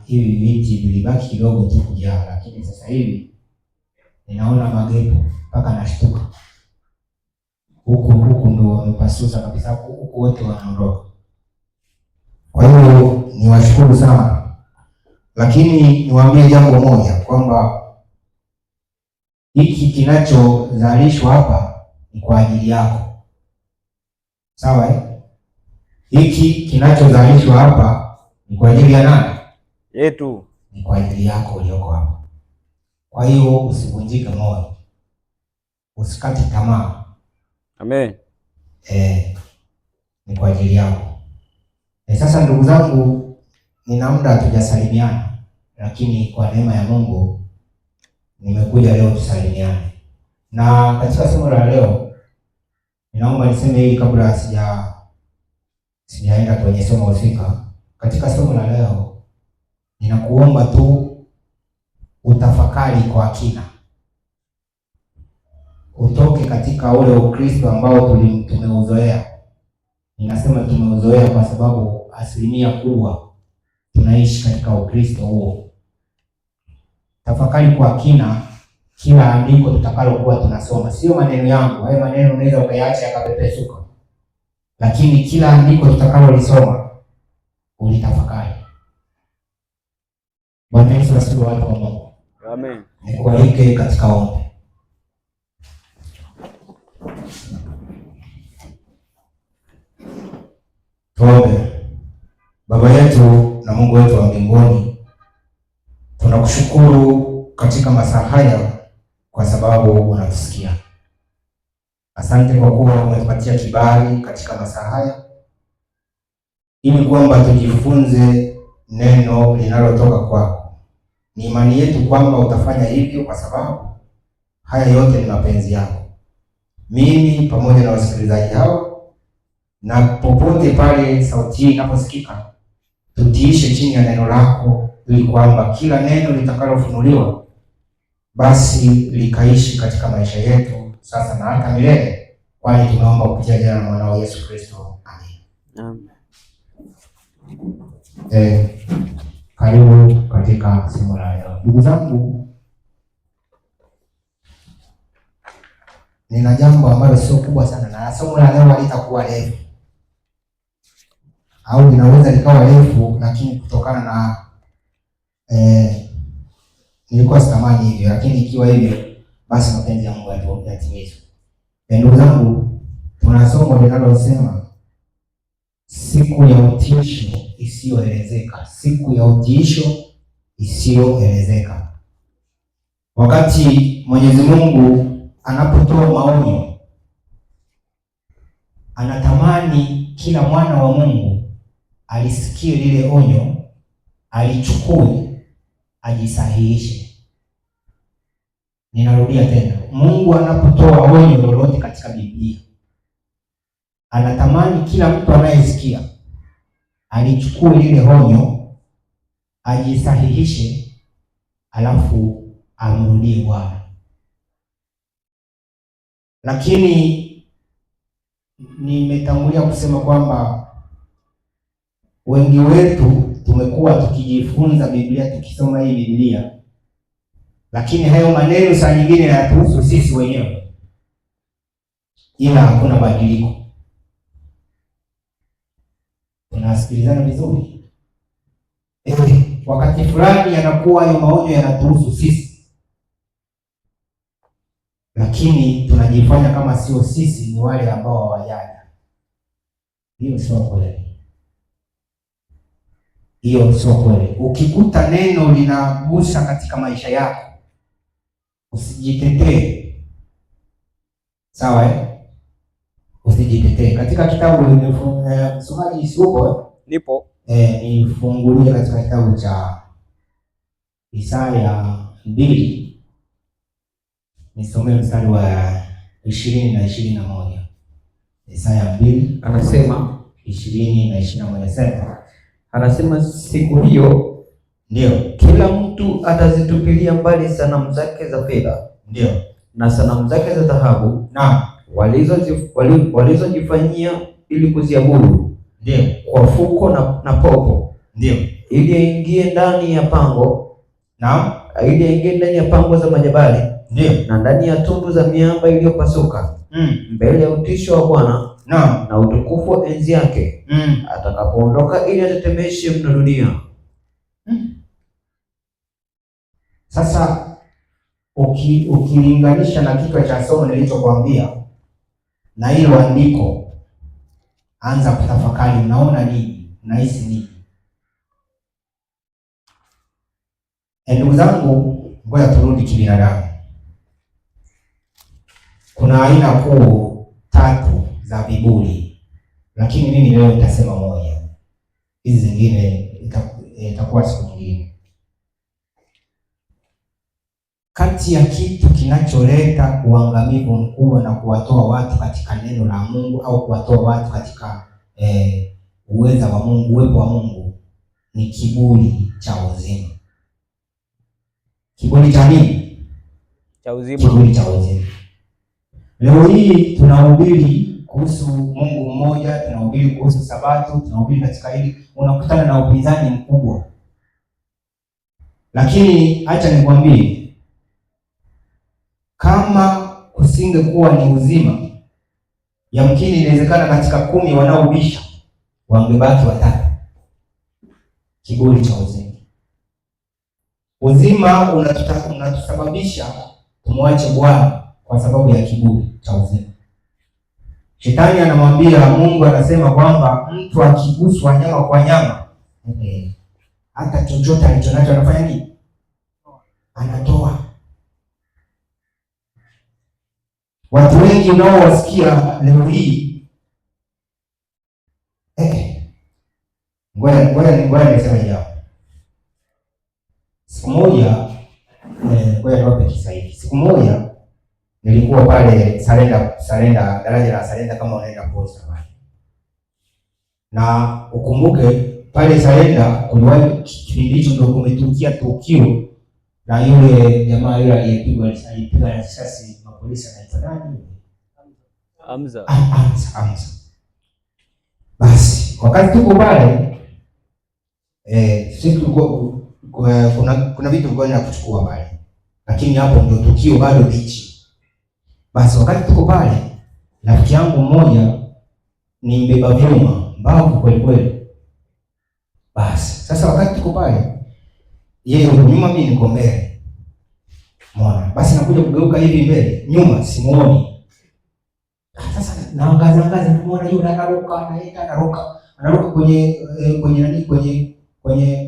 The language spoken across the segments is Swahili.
hivi viti vilibaki kidogo tu kujaa, lakini sasa hivi ninaona magepo mpaka nashtuka. Huku ndo wamepasuza kabisa, huku wote wanaondoka. Kwa hiyo niwashukuru sana, lakini niwaambie jambo moja kwamba hiki kinachozalishwa hapa ni kwa ajili yako, sawa eh? Hiki kinachozalishwa hapa ni kwa ajili ya nani? Yetu. Ni kwa ajili yako ulioko hapa. Kwa hiyo usivunjike moyo, usikate tamaa. Amen. Ni kwa ajili yako. Sasa ndugu zangu, nina muda hatujasalimiana, lakini kwa neema ya Mungu nimekuja leo tusalimiane. Na katika somo la leo ninaomba niseme hili kabla sijaenda kwenye somo husika. Katika somo la leo ninakuomba tu utafakari kwa kina, utoke katika ule Ukristo ambao tumeuzoea. Ninasema tumeuzoea kwa sababu asilimia kubwa tunaishi katika Ukristo huo. Tafakari kwa kina kila andiko tutakalokuwa tunasoma. Sio maneno yangu, hayo maneno unaweza ukayaacha yakapepesuka, lakini kila andiko tutakalolisoma ulitafakari. Bwana Yesu asifiwe, watu wa Mungu. Amen. Nikualike katika ombi. Tuombe. Baba yetu na Mungu wetu wa mbinguni, tunakushukuru katika masaa haya kwa sababu unatusikia. Asante kwa kuwa umetupatia kibali katika masaa haya ili kwamba tujifunze neno linalotoka kwako. Ni imani yetu kwamba utafanya hivyo kwa sababu haya yote ni mapenzi yako. Mimi pamoja na wasikilizaji hao na popote pale sauti hii inaposikika, tutiishe chini ya neno lako ili kwamba kila neno litakalofunuliwa basi likaishi katika maisha yetu sasa na hata milele, kwani tumeomba kupitia jina la mwanao Yesu Kristo. Amen. Karibu katika somo la leo. Ndugu zangu, nina jambo ambalo sio kubwa sana, na somo la leo halitakuwa refu au linaweza likawa refu, lakini kutokana na nilikuwa sitamani hivyo, lakini ikiwa hivyo basi mapenzi ya Mungu yatimizwe. Ndugu zangu, tuna somo linalosema siku ya utisho isiyoelezeka. Siku ya utisho isiyoelezeka. Wakati Mwenyezi Mungu anapotoa maonyo, anatamani kila mwana wa Mungu alisikie lile onyo, alichukue, ajisahihishe. Ninarudia tena, Mungu anapotoa onyo lolote katika Biblia, anatamani kila mtu anayesikia alichukue lile onyo, ajisahihishe, alafu amrudie Bwana. Lakini nimetangulia kusema kwamba wengi wetu tumekuwa tukijifunza Biblia, tukisoma hii Biblia, lakini hayo maneno saa nyingine yanatuhusu sisi wenyewe, ila hakuna badiliko. Tunasikilizana vizuri? Wakati fulani yanakuwa hayo maonyo yanatuhusu sisi, lakini tunajifanya kama sio sisi, ni wale ambao hawajali. Hiyo sio kweli. Hiyo sio kweli. Ukikuta neno linagusa katika maisha yako, usijitetee. Sawa eh? Usijitetee. Katika kitabu msomaji yupo? Nipo. Nifungulie katika kitabu cha Isaya 2. Nisomee mstari wa 20 na 21. Isaya 2 anasema 20 na 21 sema. Anasema siku hiyo ndio kila mtu atazitupilia mbali sanamu zake za fedha, ndio, na sanamu zake za dhahabu, na walizojifanyia ili kuziabudu, ndio, kwa fuko na popo, ndio, ili aingie ndani ya pango, naam, ili aingie ndani ya pango za majabali, ndio, na ndani ya tundu za miamba iliyopasuka, mbele ya utisho wa Bwana na utukufu wa enzi yake, atakapoondoka ili atetemeshe mno dunia. Sasa ukilinganisha na kichwa cha somo nilichokuambia na hilo andiko, anza kutafakari, unaona nini? Unahisi nini? Ndugu zangu, ngoja turudi kibinadamu. Kuna aina kuu 3 za viburi, lakini mimi leo nitasema moja, hizi zingine itakuwa siku nyingine. Kati ya kitu kinacholeta uangamivu mkubwa na kuwatoa watu katika neno la Mungu au kuwatoa watu katika uweza wa Mungu, uwepo wa Mungu, ni kiburi cha uzima. Kiburi cha nini? Cha uzima. Kiburi cha uzima. Leo hii tunahubiri kuhusu Mungu mmoja, tunahubiri kuhusu Sabato, tunahubiri katika hili, unakutana na upinzani mkubwa. Lakini acha nikwambie, kama kusingekuwa ni uzima, yamkini inawezekana katika 10 wanaobisha wangebaki 3. Kiburi cha uzima. Uzima unatusababisha tumwache Bwana kwa sababu ya kiburi cha uzima. Shetani anamwambia Mungu, anasema kwamba mtu akiguswa nyama kwa nyama, hata chochote alichonacho anafanya nini? Anatoa. Watu wengi unaowasikia leo hii, ngoja niseme jambo. Siku moja, ngoja niwape kisa hiki. Siku moja nilikuwa pale Salenda, daraja la Salenda kama unaenda Posta pale. Na ukumbuke pale Salenda kuliwahi kipindi hicho ndio kumetukia tukio na yule jamaa yule alipiga risasi na polisi anaitwa nani? Hamza. Basi wakati tuko pale sisi tulikuwa kuna vitu vilikuwa kuchukua pale. Lakini hapo ndio tukio bado bichi. Basi wakati tuko pale, rafiki yangu mmoja ni mbeba vyuma, mbavu kweli kweli. Basi sasa wakati tuko pale, yeye yuko nyuma, mimi niko mbele. Umeona? Basi nakuja kugeuka hivi mbele, nyuma simuoni. Sasa naangaza nimeona yule anaruka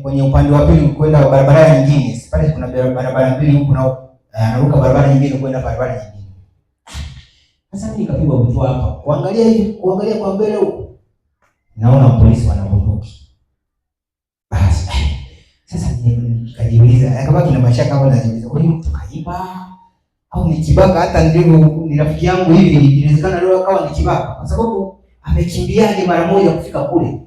kwenye upande wa pili kwenda barabara nyingine. Pale kuna barabara mbili huko, na anaruka barabara nyingine kwenda barabara nyingine. Sasa mimi nikapigwa butwa hapa. Kuangalia kwa mbele huko, naona polisi wanabunduki. Basi sasa nikajiuliza, akabaki na mashaka hapo, najiuliza huyu mtu kaiba au ni kibaka? Hata ndio ni rafiki yangu hivi, inawezekana leo akawa ni kibaka kwa sababu amekimbiaje mara moja kufika kule.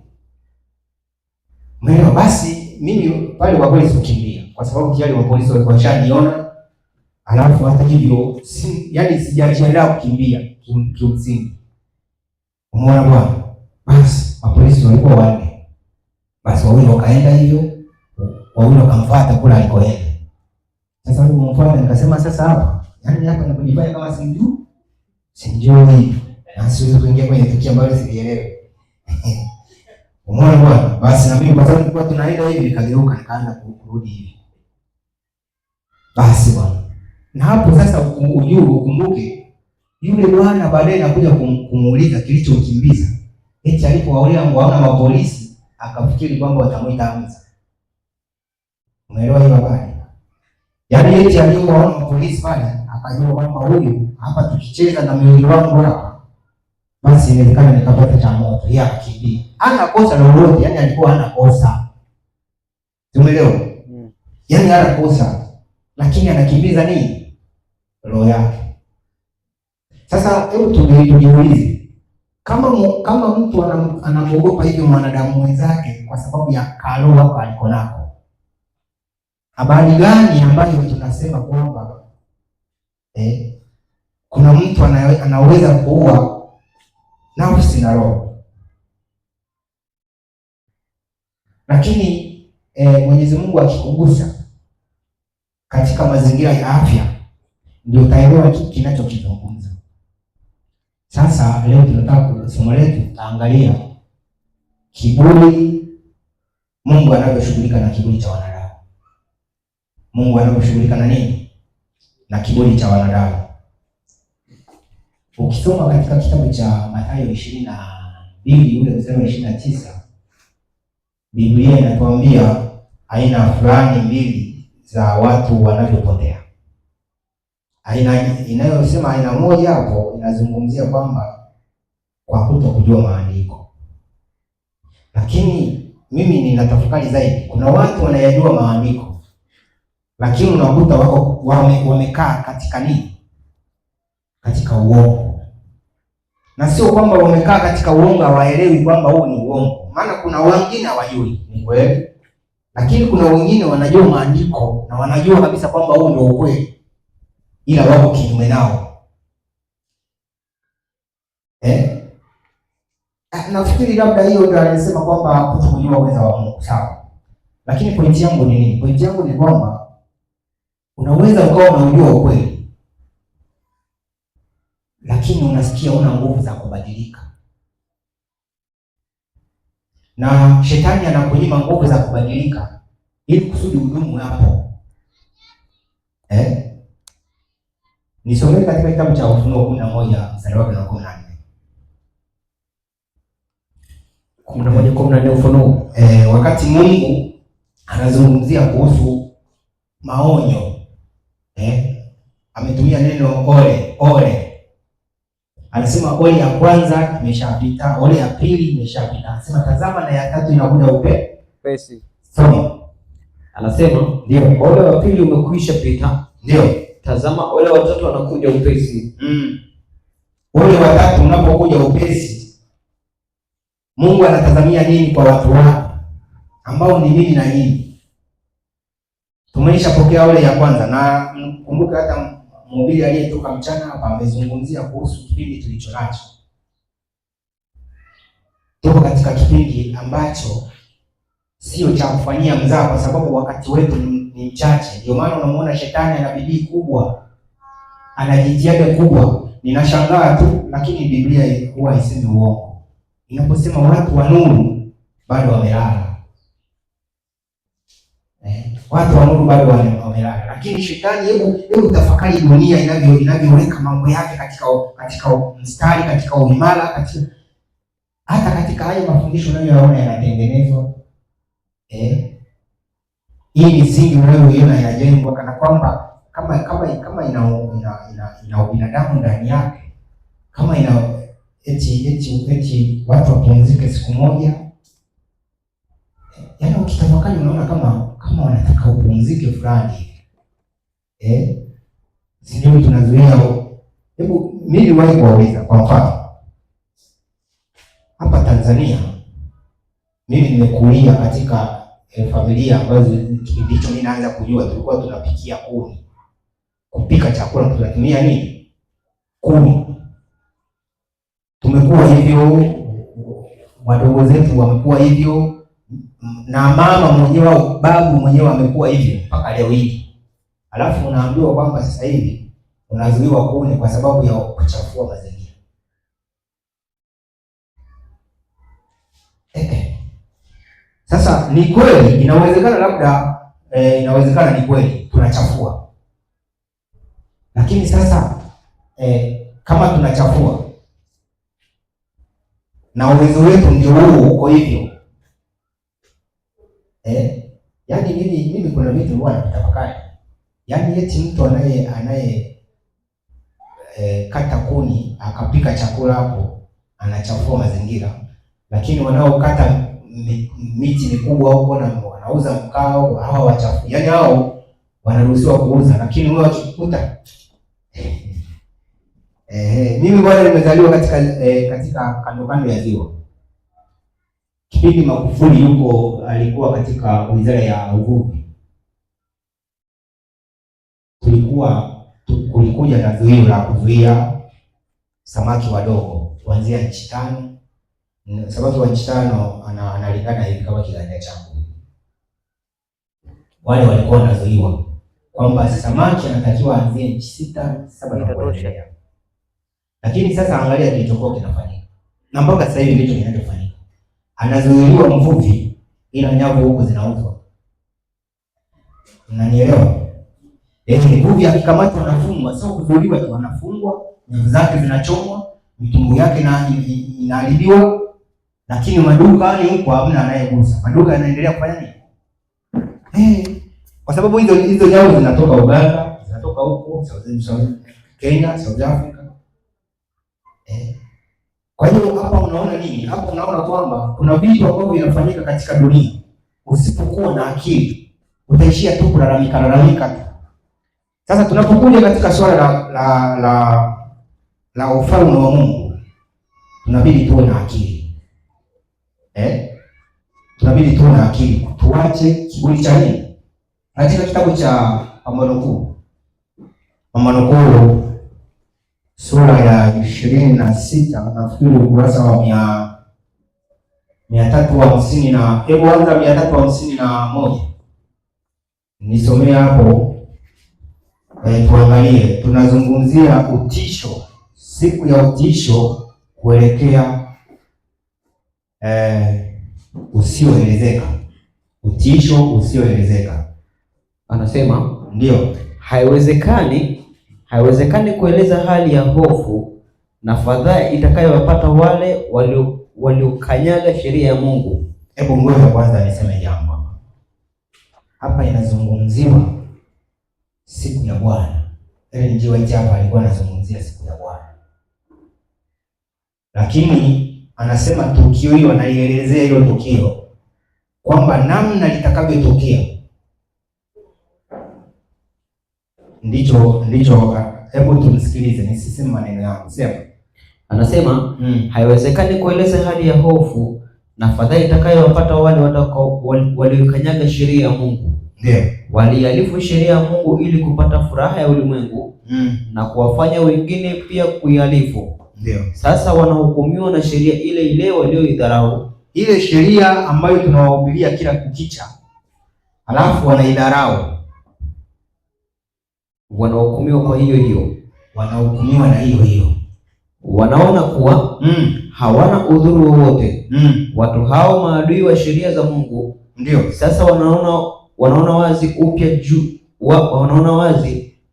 Mimi basi mimi pale kwa kweli sikukimbia kwa sababu tayari wa polisi walikuwa washaniona. Alafu hata hivyo yani sijajiandaa kukimbia kimsingi. Umeona bwana? Basi mapolisi walikuwa 4. Basi wawili wakaenda hivyo, wawili wakamfuata kule alikoenda. Sasa mimi mfuata nikasema sasa hapa, yani hapa ninapojifanya kama simjui na siwezi kuingia kwenye tukio ambalo sielewi. Umeona bwana? Basi na mimi kwa sababu tulikuwa tunaenda hivi, nikageuka nikaanza kurudi hivi. Basi bwana. Na hapo sasa ukumbuke yule bwana baadaye anakuja kumuuliza kilichomkimbiza. Eti alipowaona mapolisi akafikiri kwamba watamuita Hamza. Umeelewa hiyo habari? Yaani eti alipowaona mapolisi pale akajua kwamba huyu hapa tukicheza na mwili wangu hapa, basi inawezekana nikapata cha moto. Yeye akakimbia. Hana kosa lolote, yani alikuwa hana kosa. Umeelewa? Yaani hana kosa, lakini anakimbiza nini? Roho yake. Sasa hebu tujiulize, kama mtu anamuogopa hivyo mwanadamu mwenzake kwa sababu ya karo hapa aliko nako, habari gani ambayo tunasema kwamba kuna mtu anaweza kuua nafsi na roho? Lakini Mwenyezi Mungu akikugusa katika mazingira ya afya, ndio utaelewa kitu kinachokizungumza. Sasa leo tunataka somo letu tutaangalia kiburi, Mungu anavyoshughulika na kiburi cha wanadamu. Mungu anavyoshughulika na nini? Na kiburi cha wanadamu. Ukisoma katika kitabu cha Mathayo 22 ule mstari wa 29, Biblia inatuambia aina fulani mbili za watu wanavyopotea. Aina inayosema aina moja hapo inazungumzia kwamba kwa kutokujua maandiko. Lakini mimi ninatafakari zaidi, kuna watu wanayajua maandiko lakini unakuta wako wamekaa katika nini? Katika uongo. Na sio kwamba wamekaa katika uongo hawaelewi kwamba huu ni uongo. Maana kuna wengine hawajui, ni kweli. Lakini kuna wengine wanajua maandiko na wanajua kabisa kwamba huu ndio ukweli, ila wako kinyume nao. Nafikiri labda hiyo ndio anasema kwamba kutokujua uweza wa Mungu, sawa. Lakini pointi yangu ni nini? Pointi yangu ni kwamba unaweza ukawa unajua ukweli, lakini unasikia una nguvu za kubadilika. Na shetani anakunyima nguvu za kubadilika ili kusudi udumu hapo. Nisomee katika kitabu cha Ufunuo 11 mstari wa 14. 11:14 Ufunuo. Wakati Mungu anazungumzia kuhusu maonyo, ametumia neno ole. Anasema ole ya kwanza imeshapita, ole ya pili imeshapita. Anasema tazama na ya tatu inakuja upesi. Soma. Anasema ndio, ole wa pili umekwisha pita. Ndio. Tazama ole wa tatu anakuja upesi. Ole wa tatu unapokuja upesi, Mungu anatazamia nini kwa watu wake ambao ni mimi na nyinyi? Tumeishapokea ole ya kwanza, na kumbuka hata mhubiri aliyetoka mchana hapa amezungumzia kuhusu kipindi tulicho nacho. Tuko katika kipindi ambacho sio cha kufanyia mzaha, kwa sababu wakati wetu ni mchache. Ndio maana unamuona shetani ana bidii kubwa, ana jitihada kubwa. Ninashangaa tu, lakini Biblia huwa haisemi uongo inaposema watu wa nuru bado wamelala. Watu wa nuru bado wamelala. Lakini shetani, hebu tafakari dunia inavyoweka mambo yake katika mstari, katika uimara, hata katika haya mafundisho unayoyaona yanatengenezwa. Hii misingi unayoiona inajengwa kana kwamba kama ina binadamu ndani yake, kama ina eti watu wapumzike siku moja. Yaani ukitafakari unaona kama wanataka upumzike fulani. Sijui tunazuia. Hebu mimi niliwahi kuwauliza, kwa mfano hapa Tanzania, mimi nimekulia katika familia ambazo kipindi hicho mimi naanza kujua, tulikuwa tunapikia kuni. Kupika chakula tunatumia nini? Kuni. Tumekuwa hivyo, wadogo zetu wamekuwa hivyo, na mama mwenyewe au babu mwenyewe amekuwa hivyo mpaka leo hii. Alafu unaambiwa kwamba sasa hivi unazuiwa kuni kwa sababu ya kuchafua mazingira. Sasa ni kweli, inawezekana labda inawezekana ni kweli tunachafua. Lakini sasa kama tunachafua na uwezo wetu ndio huo uko hivyo, yaani mimi kuna vitu huwa natafakari. Yaani eti mtu anaye kata kuni akapika chakula hapo anachafua mazingira, lakini wanaokata miti mikubwa huko na wanauza mkao hawa wachafu. Yaani hao wanaruhusiwa kuuza, lakini wewe ukikuta mimi bwana nimezaliwa katika kando ya ziwa. Kipindi Magufuli yuko alikuwa katika wizara ya uvuvi, kulikuja na zuio la kuzuia samaki wadogo kuanzia inchi 5. Samaki wa inchi 5 analingana hivi kama kiganja changu. wale walikuwa wanazuiwa kwamba samaki anatakiwa aanzie inchi 6, 7 na kuendelea. Lakini sasa angalia kilichokuwa kinafanyika. Na mpaka sasa hivi ndicho kinachofanyika. Anazuiliwa mvuvi ila nyavu huko zinauzwa. Unanielewa? Mvuvi akikamatwa anafungwa, sio kuzuiliwa tu, anafungwa, nyavu zake zinachomwa, mitumbu yake inaharibiwa, lakini maduka ni huko hamna anayegusa. Maduka yanaendelea kufanya nini? Kwa sababu hizo nyavu zinatoka Uganda, zinatoka huko Kenya, South Africa. Kwa hiyo hapa unaona nini? Hapa unaona kwamba kuna vitu ambavyo vinafanyika katika dunia. Usipokuwa na akili, utaishia tu kulalamika tu. Sasa tunapokuja katika swala la ufalme wa Mungu, tunabidi tuwe na akili. Tunabidi tuwe na akili. Tuache kiburi cha nini? Katika kitabu cha Pambano Kuu sura ya 26 nafikiri ukurasa wa 350 na hebu anza 351. Nisomea hapo, tuangalie. Tunazungumzia utisho, siku ya utisho kuelekea usioelezeka. Utisho usioelezeka. Anasema ndio, haiwezekani kueleza hali ya hofu na fadhaa itakayowapata wale waliokanyaga sheria ya Mungu. Hebu ngoja kwanza niseme jambo hapa. Inazungumziwa siku ya Bwana. Ellen G. White hapa alikuwa anazungumzia siku ya Bwana, lakini anasema tukio hilo, analielezea hilo tukio kwamba namna litakavyotokea ndicho. Hebu tumsikilize, nisiseme maneno yangu. Sema. Anasema haiwezekani kueleza hali ya hofu na fadhaa itakayowapata wale waliokanyaga sheria ya Mungu. Ndio. Walialifu sheria ya Mungu ili kupata furaha ya ulimwengu na kuwafanya wengine pia kuialifu. Ndio. Sasa wanahukumiwa na sheria ile ile walioidharau. Ile sheria ambayo tunawahubiria kila kukicha, halafu wanaidharau. Wanahukumiwa kwa hiyo. Wanahukumiwa na hiyo. Wanaona kuwa hawana udhuru wowote. Watu hao maadui wa sheria za Mungu. Ndio. Sasa wanaona wazi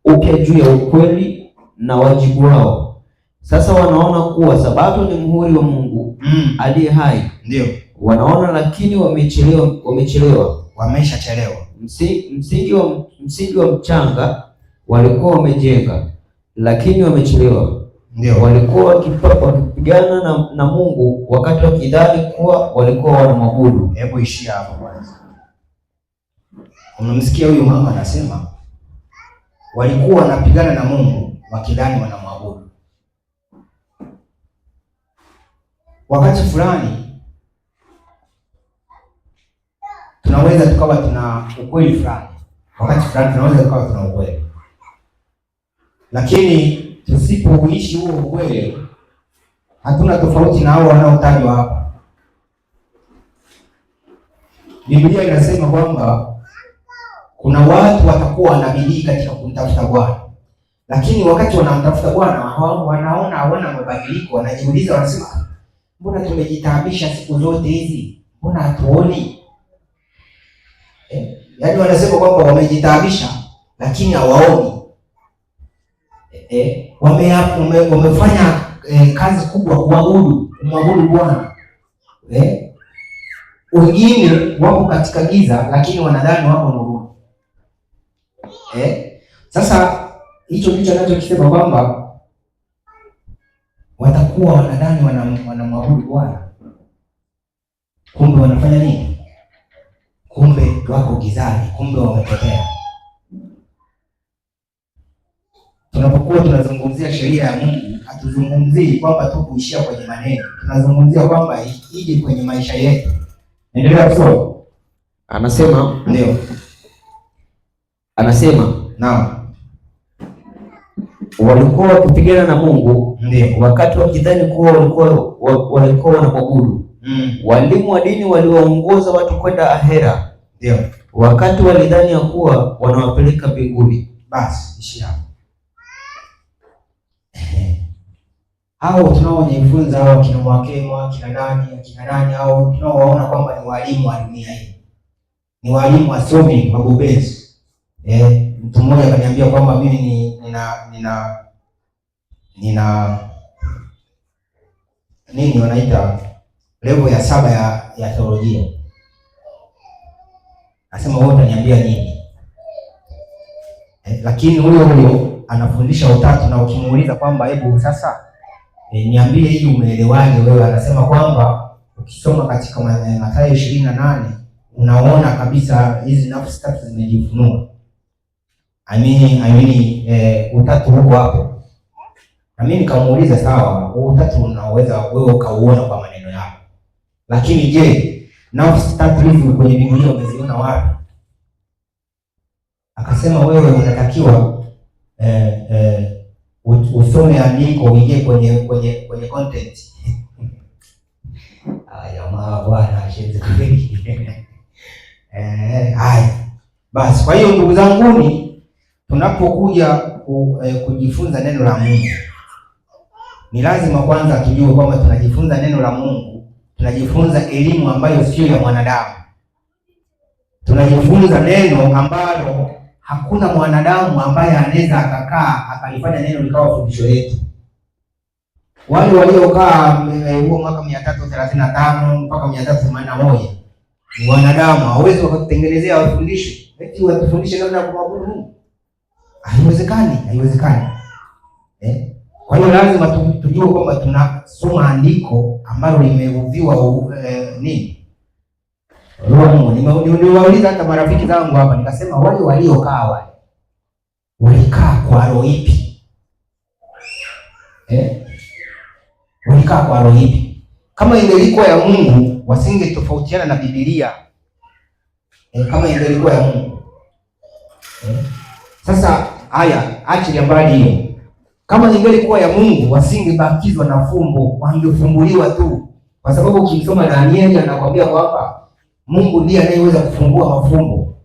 upya juu ya ukweli na wajibu wao. Sasa wanaona kuwa Sabato ni muhuri wa Mungu aliye hai. Ndio. Wanaona lakini wameshachelewa. Msingi wa mchanga walikuwa wamejenga, lakini wamechelewa. Ndio. Walikuwa wakipigana na Mungu wakati wakidhani kuwa walikuwa wanamwabudu. Hebu ishia hapo kwanza. Unamsikia huyu mama anasema walikuwa wanapigana na Mungu wakidhani wanamwabudu. Wakati fulani tunaweza tukawa tuna ukweli fulani, wakati fulani tunaweza tukawa tuna ukweli, lakini tusipoishi huo ukweli, hatuna tofauti na hao wanaotajwa hapa. Biblia inasema kwamba kuna watu watakuwa wanabidii katika kumtafuta Bwana, lakini wakati wanamtafuta Bwana wanaona hawana mabadiliko, wanajiuliza, wanasema, mbona tumejitaabisha siku zote hizi, mbona hatuoni? Yaani wanasema kwamba wamejitaabisha lakini hawaoni. Wamefanya kazi kubwa kumwabudu Bwana. Wengine wako katika giza lakini wanadhani wako nuruni. Sasa hicho ndicho anachokisema kwamba watakuwa wanadhani wanamwabudu Bwana, kumbe wanafanya nini? Kumbe wako gizani, kumbe wamepotea. Tunapokuwa tunazungumzia sheria ya Mungu, hatuzungumzii kwamba tu kuishia kwenye maneno. Tunazungumzia kwamba ije kwenye maisha yetu. Endelea kusoma. Anasema, ndio. Anasema, naam. Walikuwa wakipigana na Mungu, ndio, wakati wakidhani kuwa walikuwa wanamwabudu. Walimu wa dini waliwaongoza watu kwenda ahera. Ndio. wakati walidhani ya kuwa wanawapeleka mbinguni. Basi ishi hapo. Hao tunaojifunza hao kina Mwakemwa, kina nani hao tunaowaona kwamba ni walimu wa dunia hii, ni walimu wasomi mabobezi. Mtu mmoja akaniambia kwamba mimi nina nini wanaita level ya 7 ya theolojia. Nasema wewe utaniambia nini? Lakini huyo anafundisha utatu, na ukimuuliza kwamba hebu sasa niambie hii umeelewaje wewe, anasema kwamba ukisoma katika Mathayo 28 unaona kabisa hizi nafsi tatu zimejifunua. Utatu huko hapo. Na mimi nikamuuliza sawa, utatu unaweza wewe ukauona kwa maneno yako, lakini je, nafsi tatu hizi kwenye Biblia umeziona wapi? Akasema wewe unatakiwa usome andiko uingie kwenye content. Jamaa bwana ashenze kweli. Haya. Basi kwa hiyo ndugu zanguni, tunapokuja kujifunza neno la Mungu, ni lazima kwanza tujue kwamba tunajifunza neno la Mungu, tunajifunza elimu ambayo sio ya mwanadamu. Tunajifunza neno ambalo hakuna mwanadamu ambaye anaweza akakaa akalifanya neno likawa fundisho letu. Wale waliokaa huo mwaka 335 mpaka 381 ni wanadamu, hawezi wakatengenezea wafundishe. Eti watufundishe namna ya kumwabudu Mungu. Haiwezekani. Kwa hiyo lazima tujue kwamba tunasoma andiko ambalo limevuviwa nini? Roho Mungu. Niwauliza hata marafiki zangu hapa, nikasema wale waliokaa walikaa kwa roho ipi? Walikaa kwa roho ipi? Kama ingelikuwa ya Mungu wasingetofautiana na Biblia. Kama ingelikuwa ya Mungu. Sasa haya, achilia mbali hiyo. Kama ingelikuwa ya Mungu wasingebakizwa na fumbo, wangefumbuliwa tu. Kwa sababu ukisoma Danieli anakuambia kwamba Mungu ndiye anayeweza kufungua mafumbo.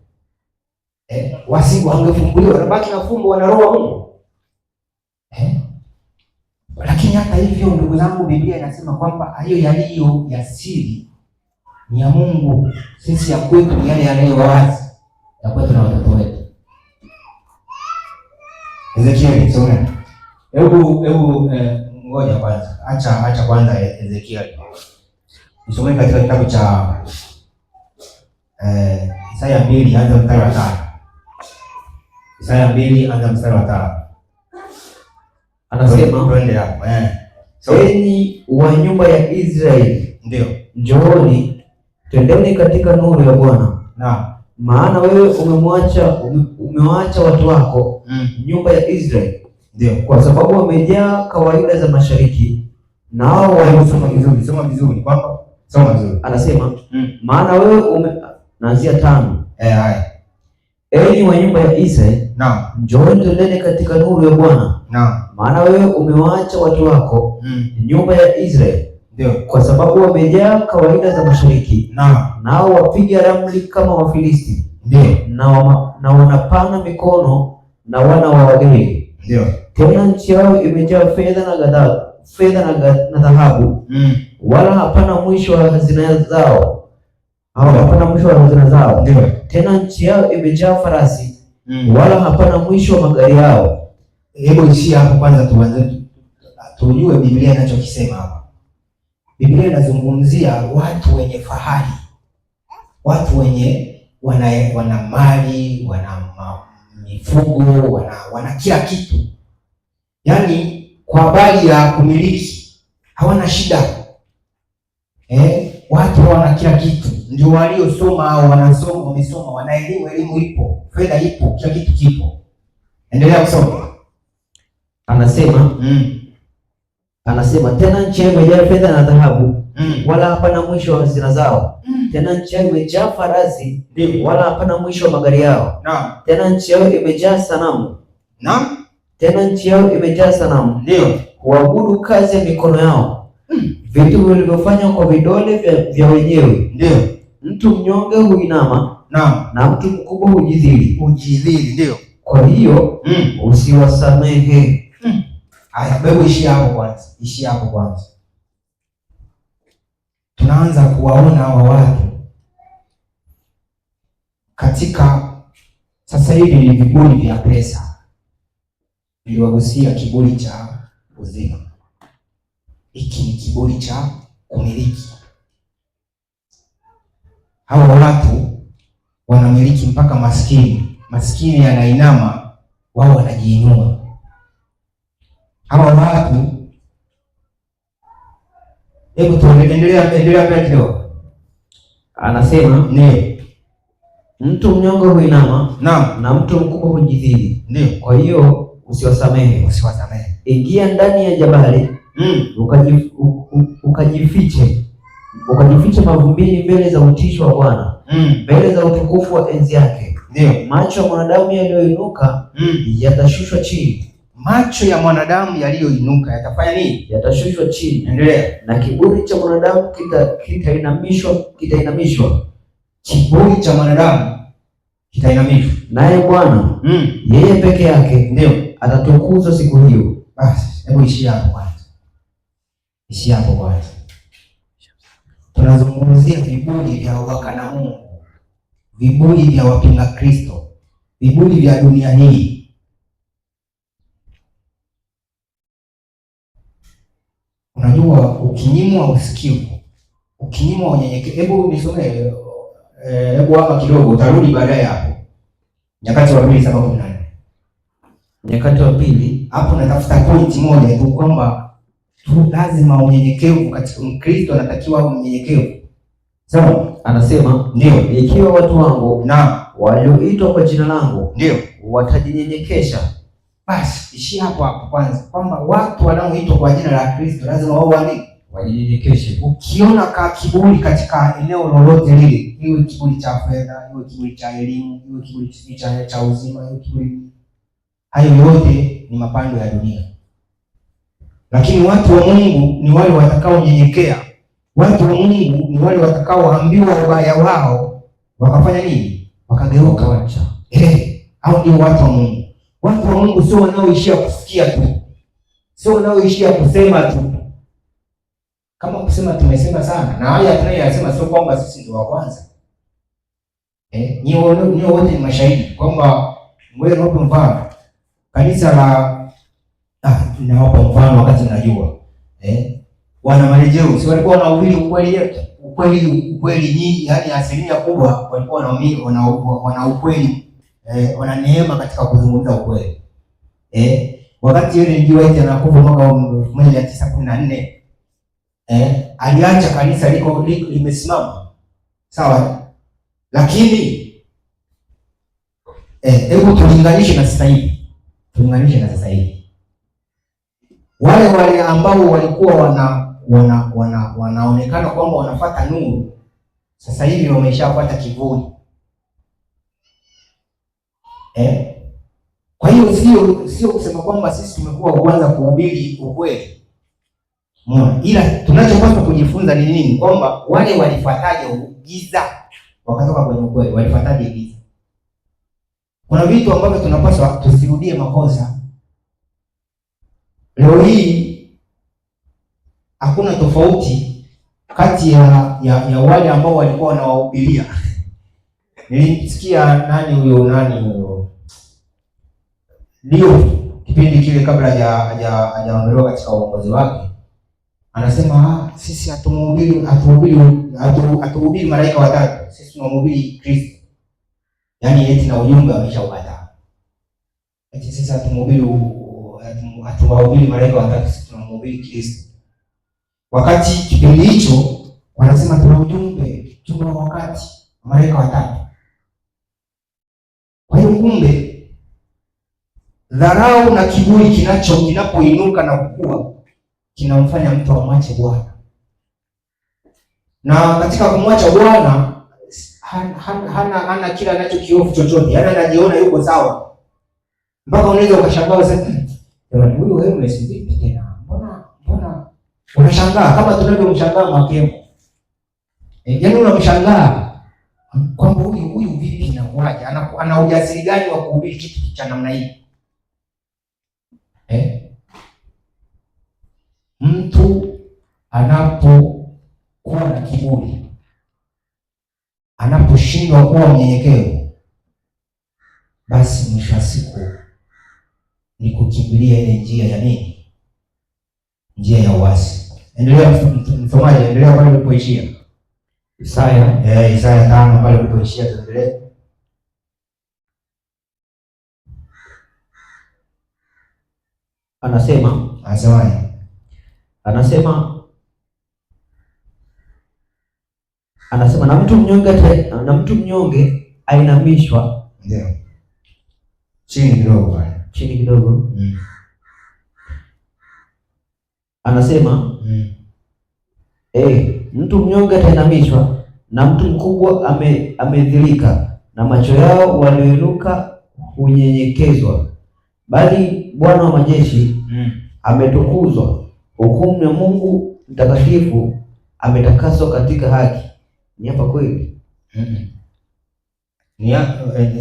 Wangefumbuliwa, wanabaki na fumbo, wana roho wa Mungu. Lakini hata hivyo ndugu zangu, Biblia inasema kwamba hayo yaliyo ya siri ni ya Mungu. Sisi ya kwetu ni yale yanayo wazi, ya kwetu na watoto wetu. Ezekiel soma. Hebu ngoja kwanza. Acha kwanza Ezekiel. Usome katika kitabu cha Isaya 2 anza mstari wa 5. Isaya 2 anza mstari wa 5. Anasema twende hapo. Enyi wa nyumba ya Israeli, ndio, njooni twendeni katika nuru ya Bwana. Naam. Maana wewe umewaacha watu wako, nyumba ya Israeli, ndio, kwa sababu wamejaa kawaida za mashariki, nao walisoma vizuri. Soma vizuri kwamba soma vizuri. Anasema maana wewe naanzia 5. Haya. Enyi wa nyumba ya Israeli, naam, njooni twendeni katika nuru ya Bwana. Naam. Maana wewe umewaacha watu wako, nyumba ya Israeli, ndio, kwa sababu wamejaa kawaida za mashariki, nao wapiga ramli kama Wafilisti, ndio, na wanapana mikono na wana wa wageni, ndio. Tena nchi yao imejaa fedha na dhahabu, wala hapana mwisho wa hazina zao. Hapana mwisho wa hazina zao. Ndio. Tena nchi yao imejaa farasi, wala hapana mwisho wa magari yao. Hebu ishia hapo kwanza, tuanze tujue Biblia inachokisema hapa. Biblia inazungumzia watu wenye fahari, watu wenye wana mali, wana mifugo, wana kila kitu. Yaani kwa habari ya kumiliki hawana shida. Watu wana kila kitu. Ndio waliosoma au wamesoma, wana elimu ipo, fedha ipo, kila kitu kipo. Endelea kusoma. Anasema tena nchi yao imejaa fedha na dhahabu, wala hapana mwisho wa hazina zao. Tena nchi yao imejaa farasi, wala hapana mwisho wa magari yao. Tena nchi yao imejaa sanamu. Tena nchi yao imejaa sanamu, ndio, huabudu kazi ya mikono yao, vitu vilivyofanywa kwa vidole vya wenyewe. Ndio, mtu mnyonge huinama na mtu mkubwa hujidhili. Ndio. Kwa hiyo usiwasamehe. Haya, wewe ishi hapo kwanza. Tunaanza kuwaona hawa watu katika sasa hivi ni viburi vya pesa. Niliwagusia kiburi cha uzima. Hiki ni kiburi cha kumiliki. Hawa watu wanamiliki mpaka maskini. Maskini anainama, wao wanajiinua. Hawa watu, hebu tuendelea mbele kidogo. Anasema ni mtu mnyonge huinama na mtu mkubwa hujidhili. Ndio. Kwa hiyo usiwasamehe. Ingia ndani ya jabali, ukajifiche mavumbini mbele za utisho wa Bwana, mbele za utukufu wa enzi yake. Ndio. Macho ya mwanadamu yaliyoinuka yatashushwa chini. Macho ya mwanadamu yaliyoinuka yatafanya nini? Yatashushwa chini. Endelea. Na kiburi cha mwanadamu kitainamishwa. Kiburi cha mwanadamu kitainamishwa. Naye Bwana yeye peke yake ndio atatukuzwa siku hiyo. Basi, hebu ishi hapo kwanza. Tunazungumzia viburi vya wakana Mungu, viburi vya wapinga Kristo, viburi vya dunia hii. Unajua, ukinyimwa usikivu, ukinyimwa unyenyekevu. Hebu nisomee, hebu hapa kidogo, utarudi baadaye hapo. Nyakati wa Pili 7:14. Nyakati wa Pili, hapo natafuta pointi moja tu kwamba tu lazima unyenyekevu katika Mkristo, anatakiwa awe mnyenyekevu. Sawa? Anasema ndio, ikiwa watu wangu na walioitwa kwa jina langu ndio watajinyenyekesha. Basi ishi hapo kwanza, kwamba watu wanaoitwa kwa jina la Kristo lazima wao wajinyenyekeshe. Ukiona kiburi katika eneo lolote lile, iwe kiburi cha fedha, iwe kiburi cha elimu, iwe kiburi cha uzima, iwe kiburi, hayo yote ni mapando ya dunia. Lakini watu wa Mungu ni wale watakaonyenyekea. Watu wa Mungu ni wale watakaoambiwa ubaya wao wakafanya nini? Wakageuka, wacha. Hao ndio watu wa Mungu. Watu wa Mungu sio wanaoishia kusikia tu, sio wanaoishia kusema tu. Kama kusema tumesema sana, na haya tunayosema sio kwamba sisi ndio wa kwanza. Nio wote ni mashahidi kwamba wewe unapo mfano kanisa la nawapa mfano wakati mnajua wana marejeo, si walikuwa wanahubiri ukweli nyingi, yani asilimia kubwa walikuwa wanaamini wana ukweli, wana neema katika kuzungumza ukweli. Wakati yule G. White anakufa mwaka 1914, aliacha kanisa liko limesimama. Sawa? Lakini hebu tulinganishe na sasa hivi. Wale ambao walikuwa wanaonekana kwamba wanafuata nuru, sasa hivi wameshapata kivuli. Kwa hiyo sio kusema kwamba sisi tumekuwa kuanza kuhubiri ukweli. Ila tunachopaswa kujifunza ni nini? Kwamba wale walifuataje giza wakatoka kwenye ukweli, walifuataje giza. Kuna vitu ambavyo tunapaswa tusirudie makosa. Leo hii hakuna tofauti kati ya wale ambao walikuwa wanawahubiria. Nilimsikia nani huyo ndio kipindi kile kabla hajaondolewa katika uongozi wake, anasema sisi hatuhubiri malaika watatu, sisi tunamhubiri Kristo. Yaani eti na ujumbe ameshaukataa. Eti sisi hatuwahubiri malaika watatu, sisi tunamhubiri Kristo. Wakati kipindi hicho wanasema tuna ujumbe wa wakati malaika watatu. Kwa hiyo kumbe dharau na kiburi kinapoinuka na kukua kinamfanya mtu amwache Bwana. Na katika kumwacha Bwana hana kila anachokiofu chochote. Yaani anajiona yuko sawa. Mpaka unaweza ukashangaa sasa, huyu wewe vipi tena? Mbona unashangaa kama tunavyomshangaa Makemo. Yaani unamshangaa kwamba huyu vipi inakuaje? Ana ujasiri gani wa kuhubiri kitu cha namna hii? Mtu anapokuwa na kiburi, anaposhindwa kuwa mnyenyekevu, basi mwisho wa siku ni kukimbilia ile njia ya nini? Njia ya uasi. Endelea msomaji, endelea pale ulipoishia. Isaya 5 pale ulipoishia, tuendelee. Anasema na mtu mnyonge ainamishwa. Ndio. Chini kidogo. Anasema mtu mnyonge atainamishwa na mtu mkubwa amedhilika, na macho yao walioinuka hunyenyekezwa. Bali Bwana wa majeshi ametukuzwa, hukumu ya Mungu mtakatifu ametakaswa katika haki. Ni hapa kweli?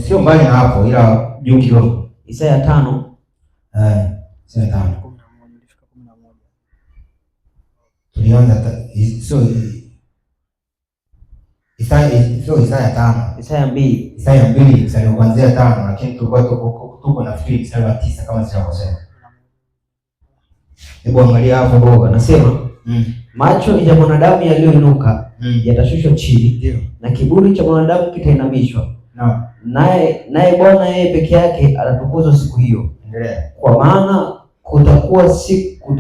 Sio mbali na hapo, ila juu kidogo. Isaya 5. Isaya 5. Tulianza Isaya 5. Isaya 2. Isaya 2 mstari kuanzia 5, lakini tulikuwa tuko nafikiri mstari wa 9 kama sijakosea. Hebu angalia hapo Bwana anasema macho ya mwanadamu yaliyoinuka yatashushwa chini, na kiburi cha mwanadamu kitainamishwa. Naye Bwana yeye peke yake atatukuzwa siku hiyo. Kwa maana kutakuwa siku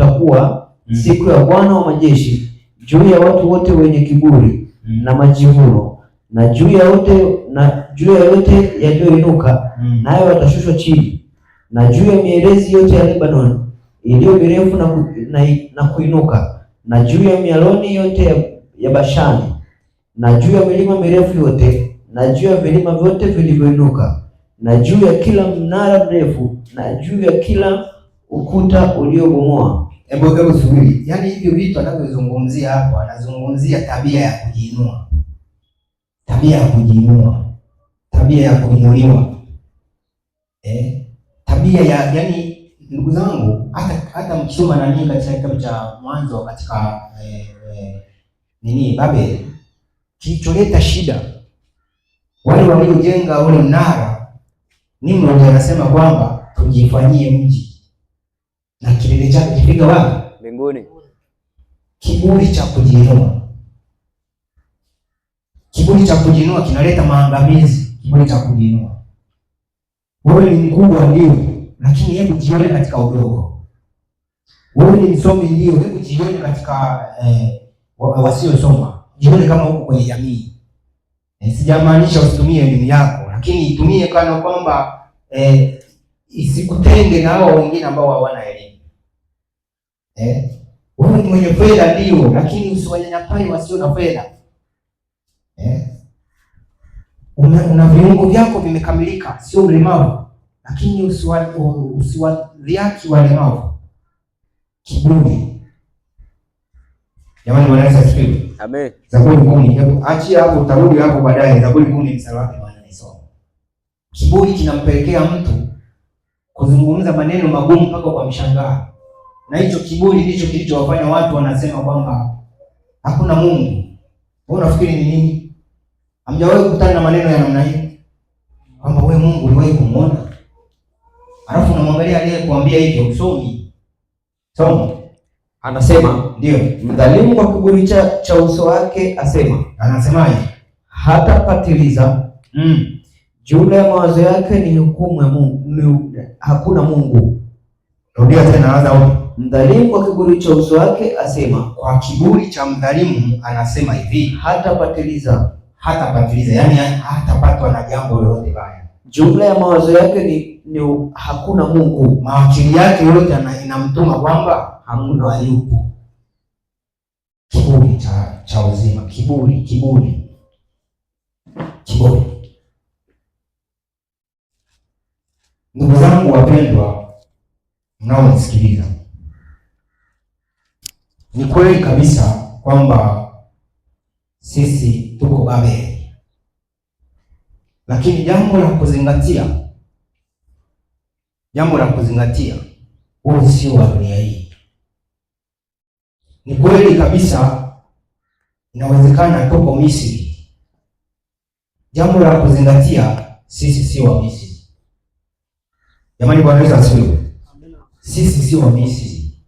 ya Bwana wa majeshi juu ya watu wote wenye kiburi na majivuno, na juu ya yote yaliyoinuka nayo watashushwa chini, na juu ya mierezi yote ya Lebanon iliyo mirefu na kuinuka, na juu ya mialoni yote ya Bashani, na juu ya milima mirefu yote, na juu ya vilima vyote vilivyoinuka, na juu ya kila mnara mrefu, na juu ya kila ukuta uliobomoa. Hebu subiri. Yaani hivyo vitu anavyozungumzia hapo, anazungumzia tabia ya kujiinua. Tabia ya kuinuliwa. Tabia ya yani, ndugu zangu, hata mkisoma nani katika kitabu cha Mwanzo katika Babeli, kilicholeta shida wale waliojenga ule mnara, Nimrod anasema kwamba tujifanyie mji, na kilele chake kifika wapi? Mbinguni. Kiburi cha kujiinua kinaleta maangamizi. Kiburi cha kujiinua. Wewe ni mkubwa ndio, lakini hebu jione katika udogo. Wewe ni msomi ndio, hebu jione katika wasiosoma. Jione kama uko kwenye jamii. Sijamaanisha usitumie elimu yako, lakini itumie kana kwamba isikutenge na hao wengine ambao hawana elimu. Wewe ni mwenye fedha ndio, lakini usiwanyanyapai wasio na fedha. Una viungo vyako vimekamilika, sio mlemavu, lakini usiwadhiaki walemavu. Kiburi. Jamani, Bwana Yesu asifiwe. Amen. Zaburi 10. Achia hapo, utarudi hapo baadaye. Zaburi 10 mstari wake nisome. Kiburi kinampelekea mtu kuzungumza maneno magumu mpaka kwa mshangao. Na hicho kiburi ndicho kilichowafanya watu wanasema kwamba hakuna Mungu. Wewe unafikiri ni nini? Hamjawahi kukutana na maneno ya namna hii? Kwamba wewe Mungu uliwahi kumuona? Alafu unamwangalia aliyekuambia hivyo usomi. Soma. Anasema ndio, mdhalimu kwa kiburi cha uso wake asema. Anasemaje? Hatapatiliza. Jumla ya mawazo yake ni hukumu ya Mungu. Hakuna Mungu. Rudia tena, anza hapo. Mdhalimu kwa kiburi cha uso wake asema. Kwa kiburi cha mdhalimu anasema hivi, hatapatiliza. Yaani hatapatwa na jambo lolote baya. Jumla ya mawazo yake ni hakuna Mungu. Maakili yake yote inamtuma kwamba hakuna yupo. Kiburi cha uzima, kiburi. Ndugu zangu wapendwa mnaonisikiliza, ni kweli kabisa kwamba sisi tuko Babeli. Lakini jambo la kuzingatia, huu sio wa dunia hii. Ni kweli kabisa, inawezekana tuko Misri. Jambo la kuzingatia, sisi si wa Misri. Jamani, Bwana Yesu asifiwe. Sisi si wa Misri,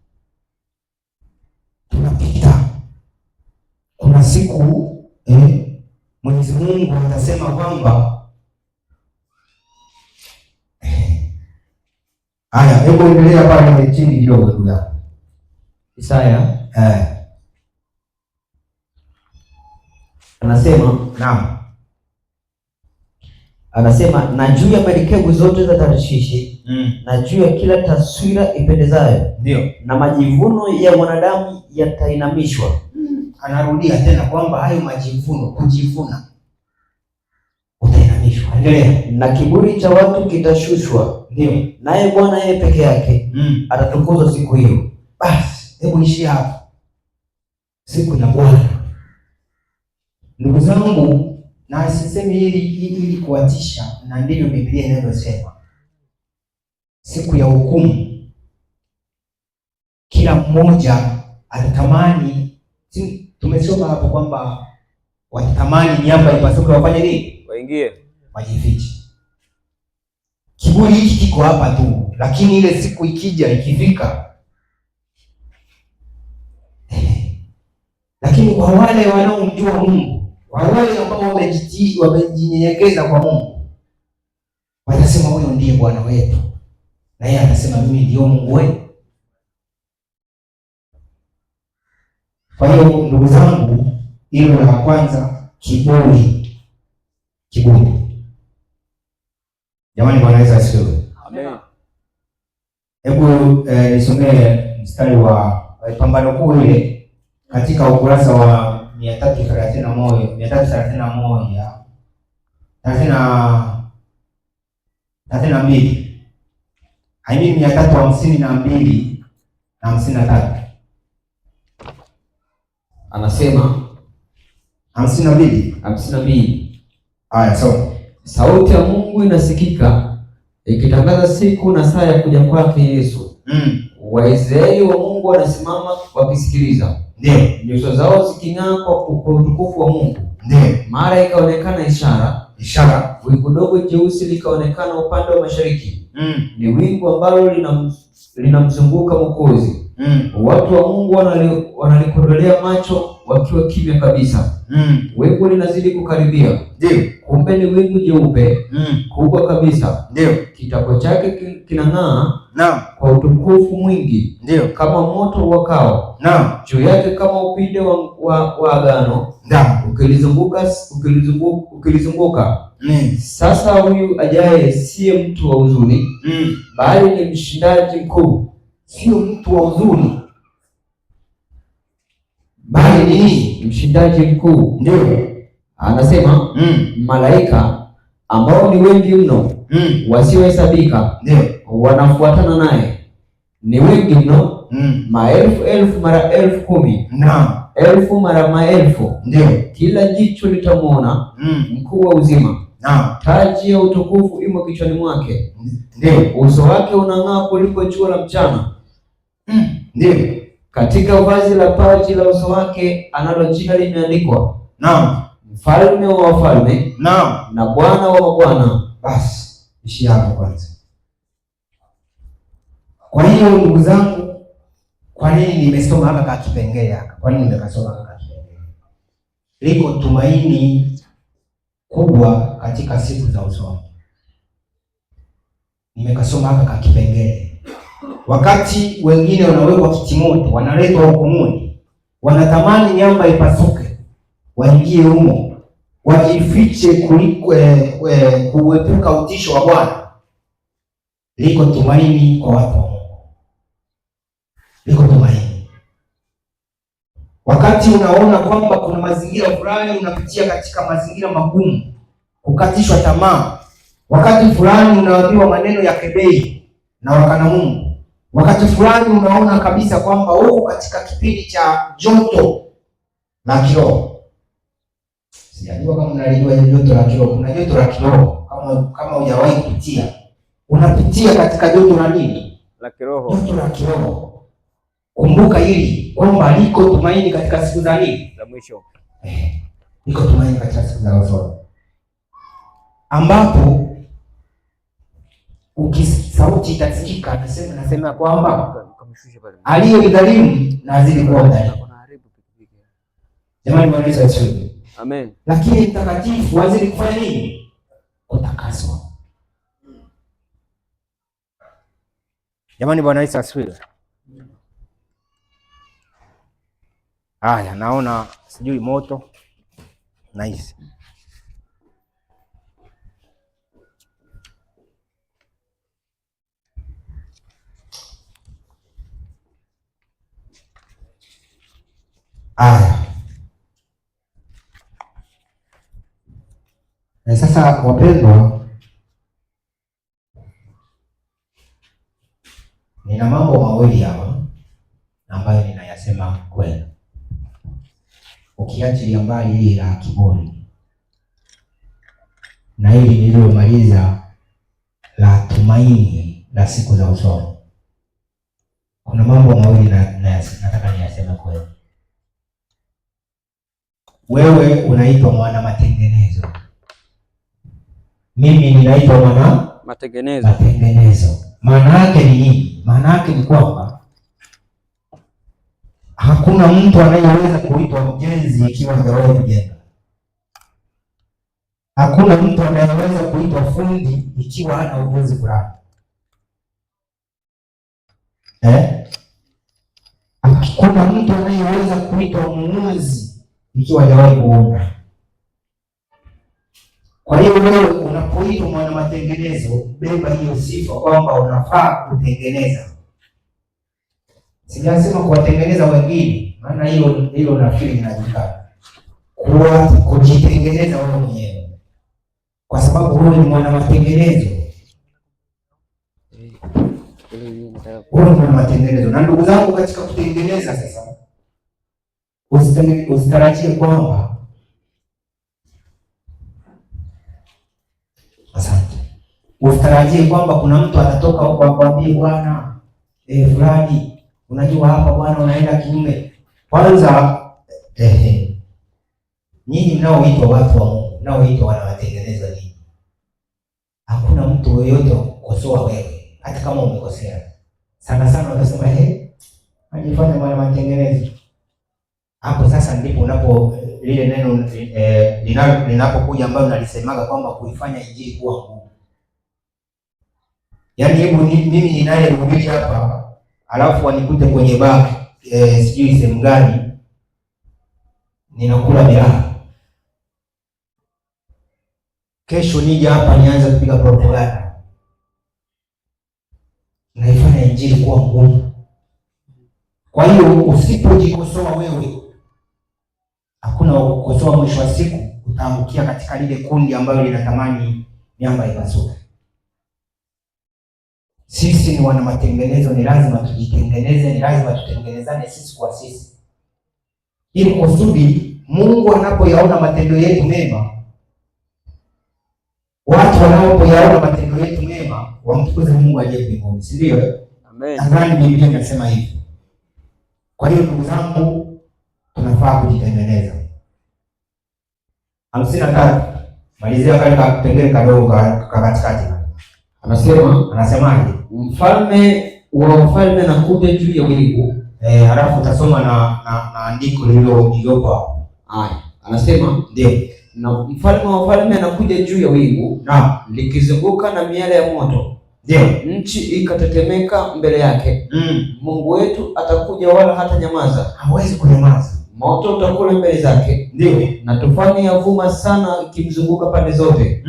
tunapita. Kuna siku Mwenyezi Mungu atasema kwamba haya, hebu endelea pale chini kidogo tu hapo. Isaya anasema na juu ya merikebu zote za Tarshishi na juu ya kila taswira ipendezayo, ndio, na majivuno ya mwanadamu yatainamishwa. Anarudia tena kwamba hayo majivuno, kujivuna, utainamishwa. Endelea. Na kiburi cha watu kitashushwa, ndio, naye Bwana yeye peke yake atatukuzwa siku hiyo. Basi hebu ishi hapo, siku ya Bwana. Ndugu zangu, na sisemi ili kuatisha, na ndivyo Biblia inavyosema. Siku ya hukumu, kila mmoja atatamani. Tumesoma hapo kwamba watatamani miamba ipasuke, wafanye nini? Waingie, wajifiche. Kiburi hiki kiko hapa tu, lakini ile siku ikifika, lakini kwa wale wanaomjua Mungu, kwa wale ambao wamejinyenyekeza kwa Mungu, watasema huyo ndiye Bwana wetu, na yeye atasema mimi ndio Mungu wenu. Kwa hiyo ndugu zangu, hilo la kwanza, kiburi. Jamani, Bwana Yesu asifiwe. Amen. Hebu nisomee mstari wa Pambano Kuu ile katika ukurasa wa 332 352 na 53. Anasema 52. Haya, so sauti ya Mungu inasikika ikitangaza siku na saa ya kuja kwake Yesu. Waisraeli wa Mungu wanasimama wakisikiliza, ndio, nyuso zao ziking'aa kwa utukufu wa Mungu. Ndio. Mara ikaonekana ishara, wingu dogo jeusi likaonekana upande wa mashariki. Ni wingu ambalo linamzunguka Mwokozi. Watu wa Mungu wanalikodolea macho wakiwa kimya kabisa. Wingu linazidi kukaribia. Ndio. Kumbe ni wingu jeupe kubwa kabisa. Ndio. Kitako chake kinang'aa kwa utukufu mwingi. Ndio. Kama moto wakao. Juu yake kama upinde wa agano. Ukilizunguka. Sasa huyu ajaye siye mtu wa huzuni, bali ni mshindaji mkuu. Sio mtu wa huzuni, bali ni mshindaji mkuu. Ndio. Anasema malaika ambao ni wengi mno, wasiohesabika, wanafuatana naye. Ni wengi mno, maelfu mara elfu kumi, elfu mara maelfu. Ndio. Kila jicho litamwona mkuu wa uzima. Taji ya utukufu imo kichwani mwake. Ndio. Uso wake unang'aa kuliko jua la mchana. Ndio. Katika vazi la paji la uso wake analo jina limeandikwa, Mfalme wa wafalme, na Bwana wa mabwana. Basi ishi hapo kwanza. Kwa hiyo ndugu zangu, kwa nini nimesoma hapa kwa kipengele hapa? Kwa nini nimekasoma hapa kwa kipengele? Liko tumaini kubwa katika siku za usoni. Nimekasoma hapa kwa kipengele. Wakati wengine wanawekwa kitimoto, wanaletwa hukumuni, wanatamani nyamba ipasuke, waingie humo, wajifiche kuliko kuepuka utisho wa Bwana. Liko tumaini kwa watu wa Mungu. Liko tumaini. Wakati unaona kwamba kuna mazingira fulani unapitia katika mazingira magumu, kukatishwa tamaa, wakati fulani unaambiwa maneno ya kebei na wakana Mungu, wakati fulani unaona kabisa kwamba uko katika kipindi cha joto la kiroho, Sijajua kama mnalijua joto la kiroho. Kuna joto la kiroho kama hujawahi kupitia. Unapitia katika joto la nini? La kiroho. Joto la kiroho. Kumbuka hili kwamba liko tumaini katika siku za nini? Za mwisho. Liko tumaini katika siku za mwisho. Ambapo sauti itasikika, nasema kwamba aliyedhalimu na azidi kuwa dhalimu. Jamani, Bwana Yesu asifiwe. Amen. Lakini mtakatifu azidi kufanya nini? Kutakaswa. Jamani, Bwana Yesu asifiwe. Haya, naona sijui moto nice. Na sasa wapendwa, nina mambo mawili hapa ambayo ninayasema kwenu, ukiachilia mbali hili la kiburi na hili nililomaliza la tumaini la siku za usoni. Kuna mambo mawili nataka niyaseme kwenu. Wewe unaitwa mwana matengenezo, mimi ninaitwa mwana matengenezo. Maana yake ni nini? Maana yake ni kwamba hakuna mtu anayeweza kuitwa mjenzi ikiwa hajawahi kujenga. Hakuna mtu anayeweza kuitwa fundi ikiwa hana ujuzi fulani. Hakuna mtu anayeweza kuitwa muuzi ikiwa hajawahi kuunda. Kwa hiyo wewe unapoitwa mwana matengenezo, beba hiyo sifa kwamba unafaa kutengeneza. Sijasema kuwatengeneza wengine, maana hilo nafikiri linajulikana. Kujitengeneza wewe mwenyewe, kwa sababu wewe ni mwana matengenezo. Wewe ni mwana matengenezo. Na ndugu zangu, katika kutengeneza sasa, usitarajie kwamba usitarajie kwamba kuna mtu atatoka huko akwambie bwana fulani, unajua hapa bwana unaenda kinyume. Kwanza nyinyi mnaoitwa watu wa Mungu, mnaoitwa wana matengenezo nini, hakuna mtu yeyote kukosoa wewe hata kama umekosea. Sana sana utasema ajifanya mwana matengenezo. Hapo sasa ndipo unapo lile neno linapokuja ambalo nalisemaga kwamba kuifanya injili kuwa ngumu. Yaani hebu mimi ninayehubiri hapa alafu wanikute kwenye baa sijui sehemu gani ninakula miraa, kesho nije hapa nianze kupiga propaganda, naifanya injili kuwa ngumu. Kwa hiyo usipojikosoa wewe, hakuna kukosoa, mwisho wa siku utaangukia katika lile kundi ambalo linatamani miamba ipasuke. Sisi ni wana matengenezo, ni lazima tujitengeneze, ni lazima tutengenezane sisi kwa sisi, ili kusudi Mungu anapoyaona matendo yetu mema, watu wanapoyaona matendo yetu mema wamtukuze Mungu aliye mbinguni, si ndio? Amen. Nadhani Biblia inasema hivi. Kwa hiyo ndugu zangu, tunafaa kujitengeneza. 53 malizia kale kapengele kadogo katikati. Anasemaje? Mfalme wa wafalme anakuja juu ya wingu. Halafu utasoma na andiko lililopo hapo. Haya, anasema ndio. Na mfalme wa wafalme anakuja juu ya wingu, likizunguka na miale ya moto. Ndio. Nchi ikatetemeka mbele yake. Mungu wetu atakuja wala hata nyamaza. Hawezi kunyamaza. Moto utakula mbele zake. Ndio. Na tufani yavuma sana ikimzunguka pande zote.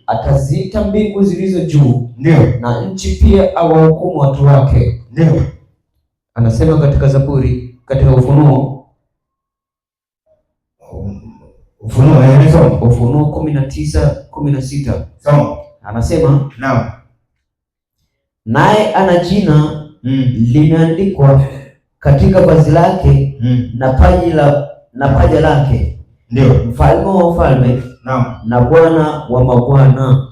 Ataziita mbingu zilizo juu. Ndio. Na nchi pia awahukumu watu wake. Ndio. Anasema katika Zaburi, katika Ufunuo 19:16. Sawa. Anasema naam, naye ana jina limeandikwa katika vazi lake na paja lake, ndio mfalme wa wafalme, naam, na Bwana wa mabwana.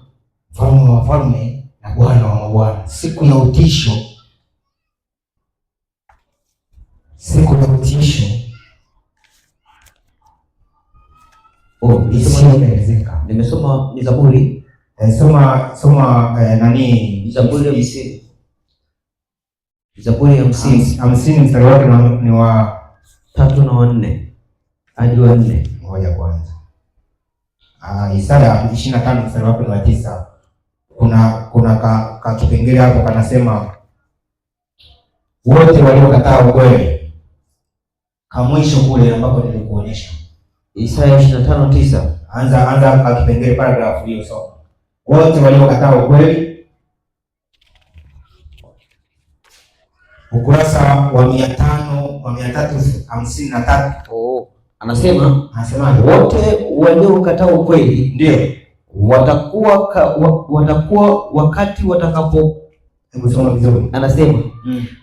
Mfalme wa wafalme na Bwana wa mabwana. Siku ya utisho, siku ya utisho isiyoelezeka. Nimesoma ni Zaburi. Soma nani? Zaburi ya 50. Zaburi ya 50 mstari wake ni wa 3 na 4 hadi wa 4. Ngoja kwanza. Isaya 25 mstari wake ni wa 9. Kuna ka kipengele hapo kanasema wote waliokataa ukweli. Kamwisho kule ambako nilikuonyesha. Isaya 25:9. Anza ka kipengele paragraph hiyo soma. Wote waliokataa ukweli. Ukurasa wa 353. Anasema wote waliokataa ukweli ndio watakuwa wakati watakapo. Hebu soma vizuri. Anasema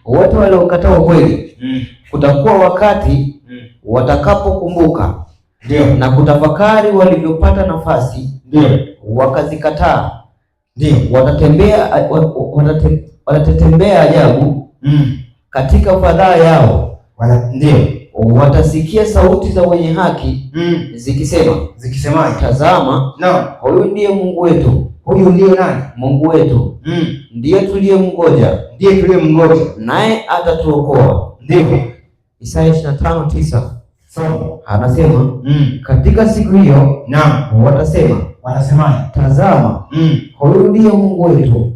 wote waliokataa ukweli kutakuwa wakati watakapokumbuka ndio na kutafakari walivyopata nafasi ndio wakazikataa. Ndio watatetembea ajabu katika fadhaa yao. Ndio watasikia sauti za wenye haki zikisema, tazama, huyu ndiye Mungu wetu. Huyu ndiye nani? Mungu wetu. Ndiye tuliyemngoja, naye atatuokoa. Ndio Isaya 25:9. So anasema katika siku hiyo watasema, tazama, huyu ndiye Mungu wetu,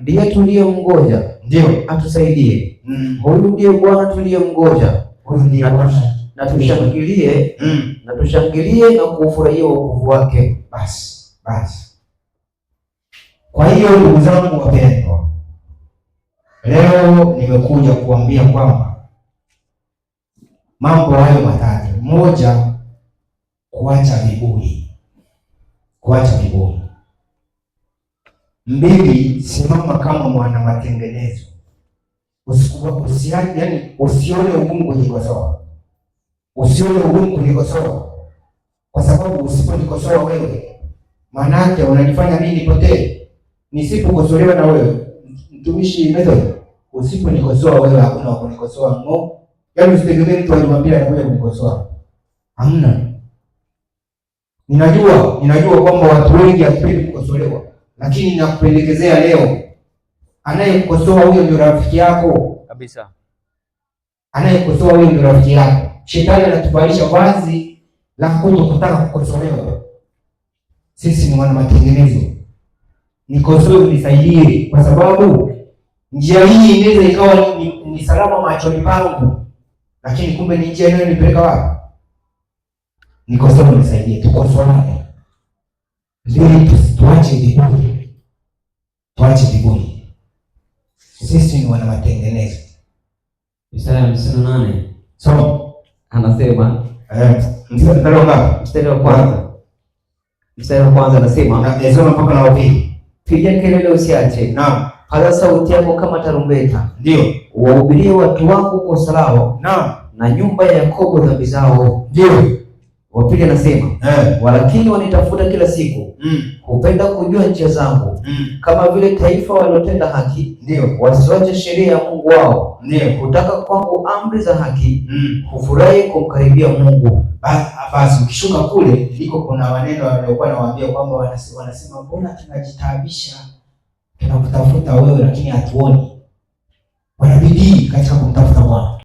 ndiye tuliyemngoja, ndio atusaidie. Huyu ndiye Bwana tuliyemngoja, na tushangilie na kufurahia wokovu wake. Basi. Kwa hiyo ndugu zangu wapendwa, leo nimekuja kuambia kwamba mambo hayo matatu: moja, kuacha viburi. 2, simama kama mwana matengenezo. Usione ugumu kunikosoa. Kwa sababu usiponikosoa wewe, maana yake unanifanya mimi nipotee. Nisipokosolewa na wewe, mtumishi method, usiponikosoa wewe hakuna wa kunikosoa. Yaani usitegemee mtu alimwambia anakuja kunikosoa. Hamna. Ninajua kwamba watu wengi hawapendi kukosolewa, lakini ninakupendekezea leo, anayekukosoa huyo ndio rafiki yako kabisa. Shetani anatuvalisha vazi la kutotaka kukosolewa. Sisi ni wana matengenezo. Nikosoe, unisaidie, kwa sababu njia hii inaweza ikawa ni salama machoni pangu, lakini kumbe ni njia inayonipeleka wapi? Nikosoe, unisaidie, tukosoane. Tuache viburi. Sisi ni wana matengenezo. Isaya 58. So anasema mstari wa kwanza anasema, nasoma mpaka na wapili. Piga kelele usiache. Naam. Paza sauti yako kama tarumbeta. Ndio. Wahubirie watu wangu kosa lao. Naam. Na nyumba ya Yakobo dhambi zao. Ndio. Wapili anasema, walakini wanitafuta kila siku. Hupenda kujua njia zangu. Kama vile taifa waliotenda haki. Ndio. Wasiwache sheria ya Mungu wao. Ndio. Hutaka kwangu amri za haki. Hufurahi kumkaribia Mungu. Basi ukishuka kule ndiko kuna maneno waliokuwa nawaambia kwamba wanasema mbona tunajitaabisha, tunakutafuta wewe lakini hatuoni. Wanabidii katika kumtafuta Bwana.